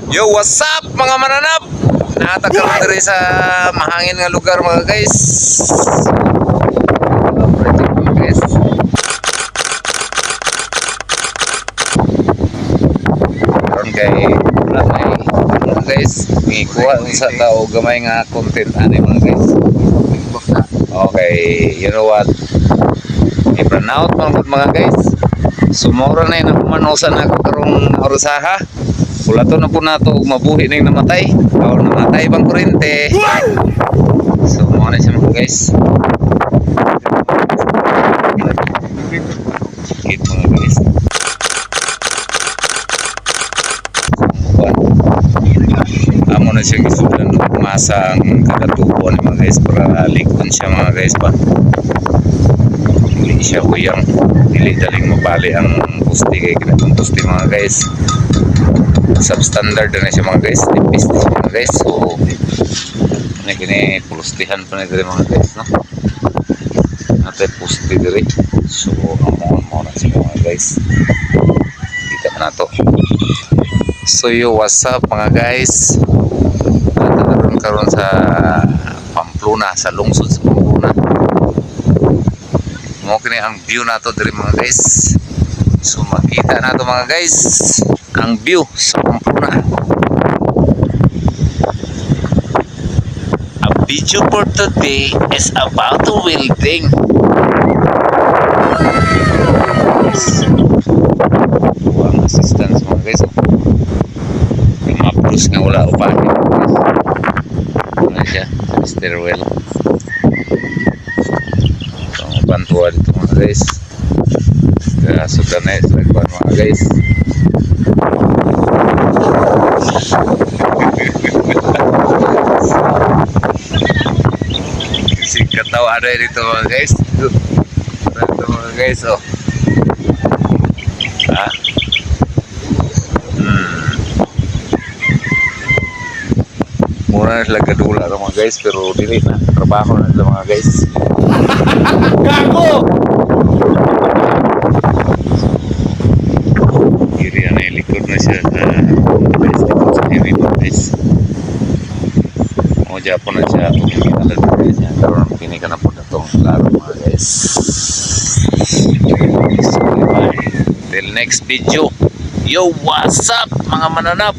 Yo, what's up mga mananap? Natagkaroon na rin sa mahangin nga lugar mga guys. Mga guys. Karoon kay wala may mga guys. May kuha sa tao gamay nga content ano mga guys. Okay, you know what? I-burn out mga guys. Sumura na yun ako manusan ako karong orusaha. Wala to na po na to mabuhi na yung namatay. O namatay bang kurente. So muna siya mga guys. Sikit mga guys. Amo na siya gisudan ng pumasang katatubo ni mga guys para likon siya mga guys pa. Dili siya huyang. Dili daling mabali ang pusti kay kinatong pusti mga guys. Substandard na siya mga guys, tipis na siya mga guys. So kini pulustihan pa na diri mga guys, no? Natay pusti diri. So amon mo na siya mga guys. Kita na to. So yo, what's up mga guys? Nataron karon sa Pamplona, sa lungsod sa Pamplona. Mo kini ang view nato diri mga guys. So makita na to mga guys ang view sa Pamplona. Ang video for today is about the welding. Ang assistance mga guys. Yung mga plus nga wala upahin. Ano siya? Stairwell. So, bantuan dito mga guys. Kaya sudanay sa lagpan mga guys. Sikat tau ada dito mga guys. Ito mga guys, oh. Ah. Muna na sila kadula mga guys, pero dili na trabaho na sila mga guys. Gago! Kiri na ilikod na siya sa guys, dito sa TV mga guys. Mo Japon na siya, alam na siya, karoon pini ka na po na itong klaro mga guys. So bye, till next video. Yo, what's up mga mananap?